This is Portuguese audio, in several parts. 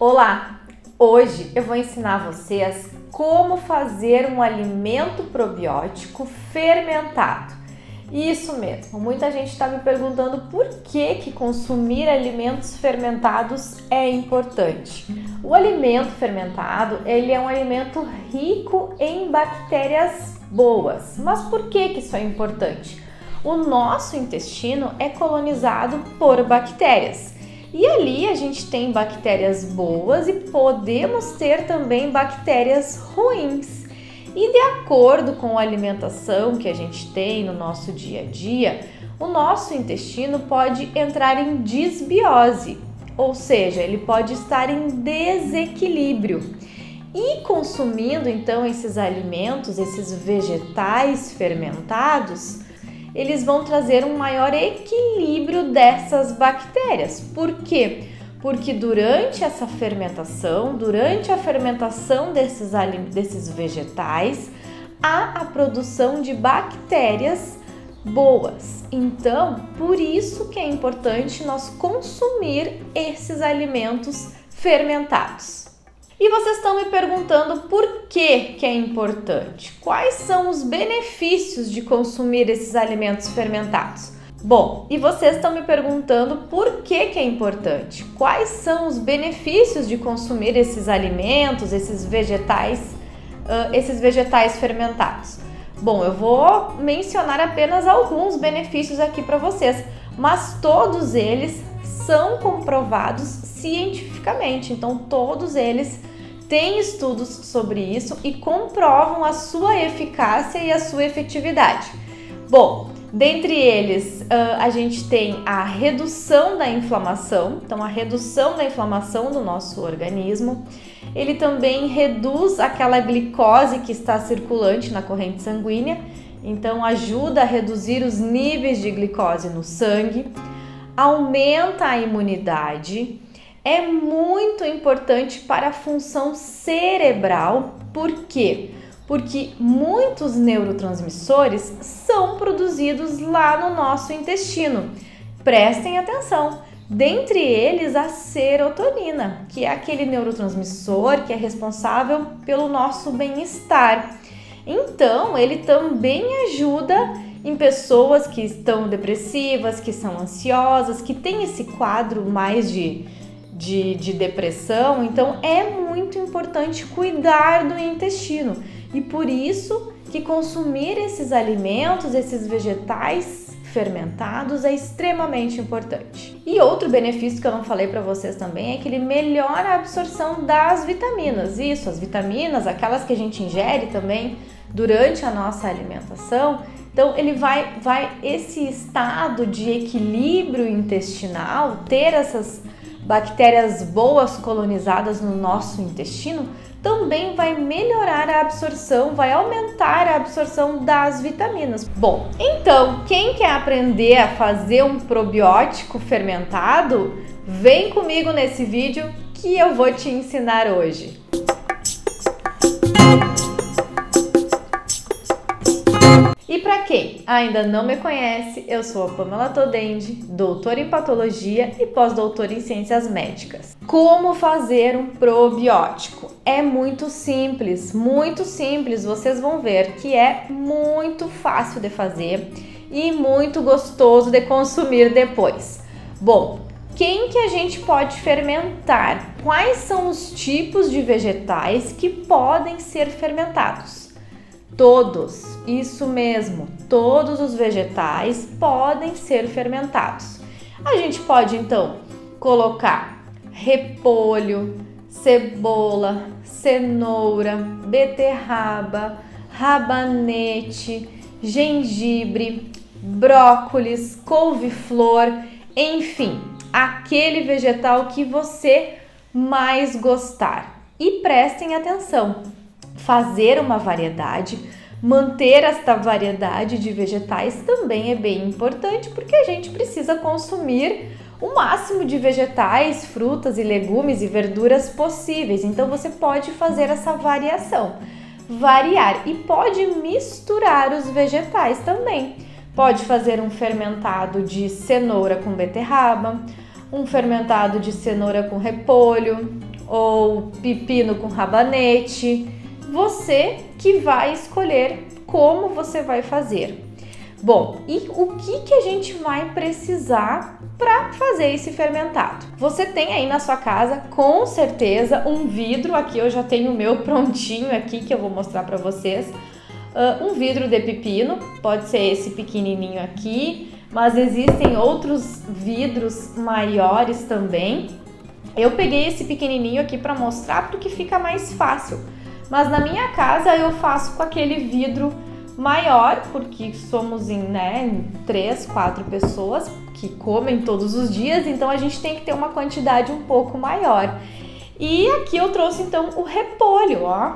Olá! Hoje eu vou ensinar vocês como fazer um alimento probiótico fermentado. Isso mesmo, muita gente está me perguntando por que consumir alimentos fermentados é importante. O alimento fermentado, ele é um alimento rico em bactérias boas. Mas por que isso é importante? O nosso intestino é colonizado por bactérias. E ali a gente tem bactérias boas e podemos ter também bactérias ruins. E de acordo com a alimentação que a gente tem no nosso dia a dia, o nosso intestino pode entrar em disbiose, ou seja, ele pode estar em desequilíbrio. E consumindo então esses alimentos, esses vegetais fermentados, eles vão trazer um maior equilíbrio dessas bactérias. Por quê? Porque durante essa fermentação, durante a fermentação desses vegetais, há a produção de bactérias boas. Então, por isso que é importante nós consumir esses alimentos fermentados. E vocês estão me perguntando por que é importante? Quais são os benefícios de consumir esses alimentos fermentados? Bom, e vocês estão me perguntando por que é importante? Quais são os benefícios de consumir esses alimentos, esses vegetais fermentados? Bom, eu vou mencionar apenas alguns benefícios aqui para vocês, mas todos eles são comprovados cientificamente, então todos eles têm estudos sobre isso e comprovam a sua eficácia e a sua efetividade. Bom, dentre eles, a gente tem a redução da inflamação, então a redução da inflamação do nosso organismo. Ele também reduz aquela glicose que está circulante na corrente sanguínea, então ajuda a reduzir os níveis de glicose no sangue, aumenta a imunidade. É muito importante para a função cerebral. Por quê? Porque muitos neurotransmissores são produzidos lá no nosso intestino. Prestem atenção. Dentre eles, a serotonina, que é aquele neurotransmissor que é responsável pelo nosso bem-estar. Então, ele também ajuda em pessoas que estão depressivas, que são ansiosas, que têm esse quadro mais de depressão. Então é muito importante cuidar do intestino e por isso que consumir esses alimentos, esses vegetais fermentados é extremamente importante. E outro benefício que eu não falei para vocês também é que ele melhora a absorção das vitaminas. Isso, as vitaminas, aquelas que a gente ingere também durante a nossa alimentação. Então ele vai esse estado de equilíbrio intestinal, ter essas bactérias boas colonizadas no nosso intestino, também vai melhorar a absorção, vai aumentar a absorção das vitaminas. Bom, então, quem quer aprender a fazer um probiótico fermentado, vem comigo nesse vídeo que eu vou te ensinar hoje. E para quem ainda não me conhece, eu sou a Pamela Todendi, doutora em patologia e pós-doutora em ciências médicas. Como fazer um probiótico? É muito simples, vocês vão ver que é muito fácil de fazer e muito gostoso de consumir depois. Bom, quem que a gente pode fermentar? Quais são os tipos de vegetais que podem ser fermentados? Todos, isso mesmo, todos os vegetais podem ser fermentados. A gente pode então colocar repolho, cebola, cenoura, beterraba, rabanete, gengibre, brócolis, couve-flor, enfim, aquele vegetal que você mais gostar. E prestem atenção. Fazer uma variedade, manter esta variedade de vegetais também é bem importante, porque a gente precisa consumir o máximo de vegetais, frutas e legumes e verduras possíveis. Então você pode fazer essa variação, variar e pode misturar os vegetais também. Pode fazer um fermentado de cenoura com beterraba, um fermentado de cenoura com repolho, ou pepino com rabanete. Você que vai escolher como você vai fazer. Bom, e o que a gente vai precisar para fazer esse fermentado? Você tem aí na sua casa, com certeza, um vidro. Aqui eu já tenho o meu prontinho aqui, que eu vou mostrar para vocês. Um vidro de pepino, pode ser esse pequenininho aqui, mas existem outros vidros maiores também. Eu peguei esse pequenininho aqui para mostrar porque fica mais fácil. Mas na minha casa eu faço com aquele vidro maior, porque somos em 3, 4 pessoas que comem todos os dias, então a gente tem que ter uma quantidade um pouco maior. E aqui eu trouxe então o repolho, ó.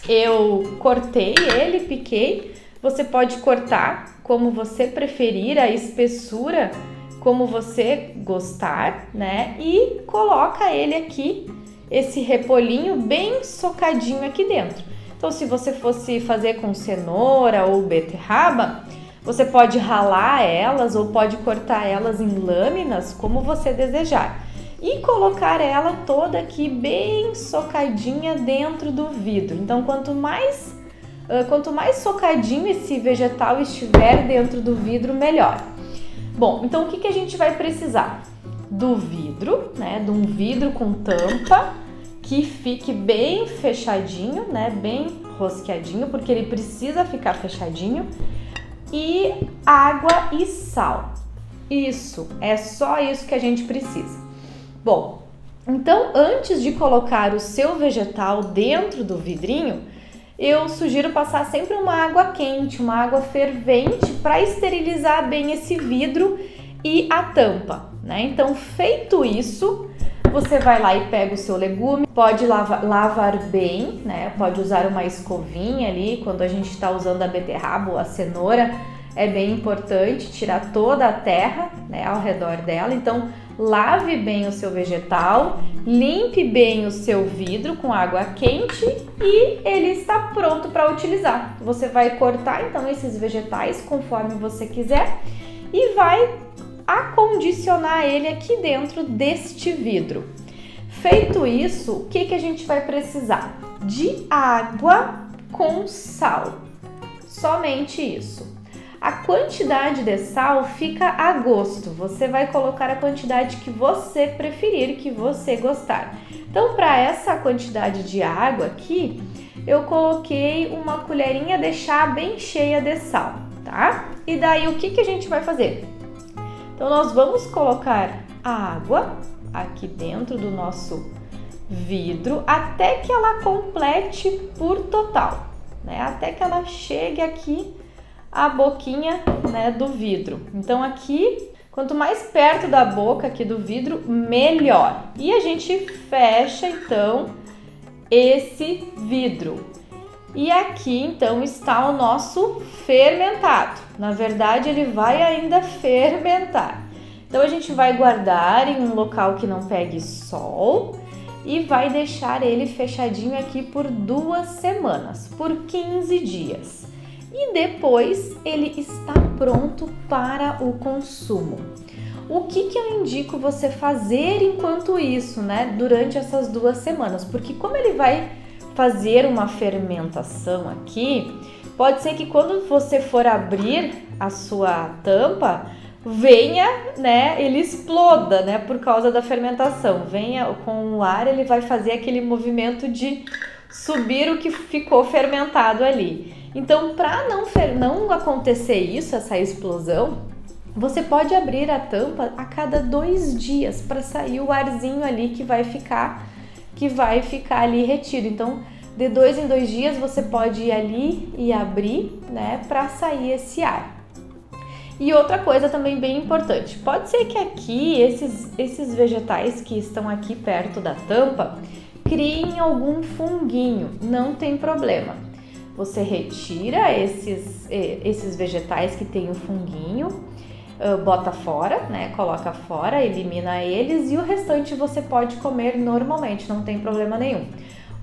Eu cortei ele, piquei. Você pode cortar como você preferir, a espessura como você gostar, né? E coloca ele aqui, esse repolhinho bem socadinho aqui dentro. Então, se você fosse fazer com cenoura ou beterraba, você pode ralar elas ou pode cortar elas em lâminas, como você desejar. E colocar ela toda aqui bem socadinha dentro do vidro. Então, quanto mais socadinho esse vegetal estiver dentro do vidro, melhor. Bom, então o que a gente vai precisar? Do vidro, né? De um vidro com tampa, que fique bem fechadinho, né? Bem rosqueadinho, porque ele precisa ficar fechadinho. E água e sal. Isso, é só isso que a gente precisa. Bom, então antes de colocar o seu vegetal dentro do vidrinho, eu sugiro passar sempre uma água quente, uma água fervente, para esterilizar bem esse vidro e a tampa, né? Então, feito isso, você vai lá e pega o seu legume, pode lavar bem, né? Pode usar uma escovinha ali, quando a gente está usando a beterraba ou a cenoura, é bem importante tirar toda a terra, né, ao redor dela. Então, lave bem o seu vegetal, limpe bem o seu vidro com água quente e ele está pronto para utilizar. Você vai cortar então esses vegetais conforme você quiser e vai acondicionar ele aqui dentro deste vidro. Feito isso, o que a gente vai precisar? De água com sal, somente isso. A quantidade de sal fica a gosto, você vai colocar a quantidade que você preferir, que você gostar. Então, para essa quantidade de água aqui, eu coloquei uma colherinha de chá bem cheia de sal, tá? E daí, o que a gente vai fazer? Então, nós vamos colocar a água aqui dentro do nosso vidro até que ela complete por total, né? Até que ela chegue aqui a boquinha, né, do vidro. Então aqui, quanto mais perto da boca aqui do vidro, melhor. E a gente fecha então esse vidro. E aqui então está o nosso fermentado. Na verdade, ele vai ainda fermentar. Então a gente vai guardar em um local que não pegue sol e vai deixar ele fechadinho aqui por 2 semanas, por 15 dias. E depois ele está pronto para o consumo. O que eu indico você fazer enquanto isso, né? Durante essas 2 semanas, porque como ele vai fazer uma fermentação aqui, pode ser que quando você for abrir a sua tampa, venha, né? Ele exploda, né? Por causa da fermentação. Venha com o ar, ele vai fazer aquele movimento de subir o que ficou fermentado ali. Então, para não acontecer isso, essa explosão, você pode abrir a tampa a cada 2 dias para sair o arzinho ali que vai ficar ali retido. Então, de 2 em 2 dias você pode ir ali e abrir, né, para sair esse ar. E outra coisa também bem importante, pode ser que aqui esses vegetais que estão aqui perto da tampa criem algum funguinho, não tem problema. Você retira esses vegetais que tem o funguinho, bota fora, né? Coloca fora, elimina eles e o restante você pode comer normalmente, não tem problema nenhum.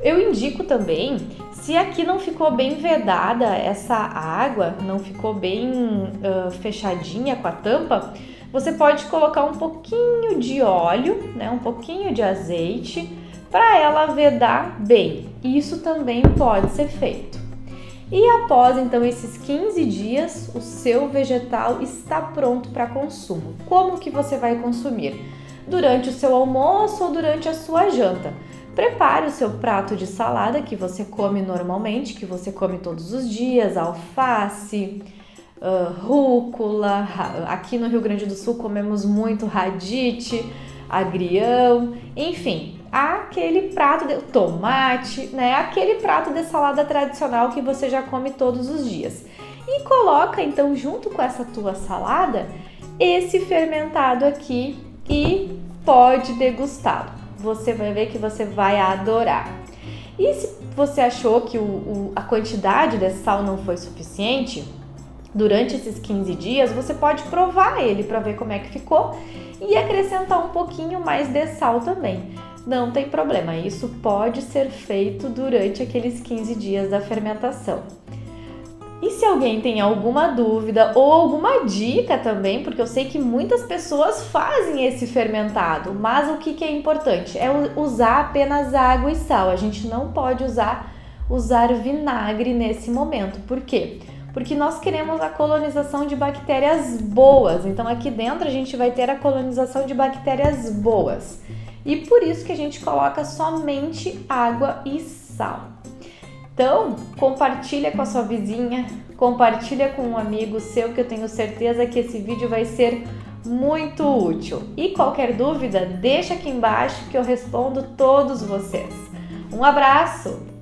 Eu indico também, se aqui não ficou bem vedada essa água, não ficou bem fechadinha com a tampa, você pode colocar um pouquinho de óleo, né? Um pouquinho de azeite, para ela vedar bem. Isso também pode ser feito. E após então esses 15 dias, o seu vegetal está pronto para consumo. Como que você vai consumir? Durante o seu almoço ou durante a sua janta. Prepare o seu prato de salada que você come normalmente, que você come todos os dias, alface, rúcula. Aqui no Rio Grande do Sul comemos muito radite, agrião, enfim, aquele prato de tomate, né? Aquele prato de salada tradicional que você já come todos os dias. E coloca então junto com essa tua salada esse fermentado aqui e pode degustá-lo. Você vai ver que você vai adorar. E se você achou que a quantidade de sal não foi suficiente, durante esses 15 dias você pode provar ele para ver como é que ficou e acrescentar um pouquinho mais de sal também. Não tem problema, isso pode ser feito durante aqueles 15 dias da fermentação. E se alguém tem alguma dúvida ou alguma dica também, porque eu sei que muitas pessoas fazem esse fermentado, mas o que é importante? É usar apenas água e sal. A gente não pode usar vinagre nesse momento. Por quê? Porque nós queremos a colonização de bactérias boas. Então aqui dentro a gente vai ter a colonização de bactérias boas. E por isso que a gente coloca somente água e sal. Então, compartilha com a sua vizinha, compartilha com um amigo seu, que eu tenho certeza que esse vídeo vai ser muito útil. E qualquer dúvida, deixa aqui embaixo que eu respondo todos vocês. Um abraço!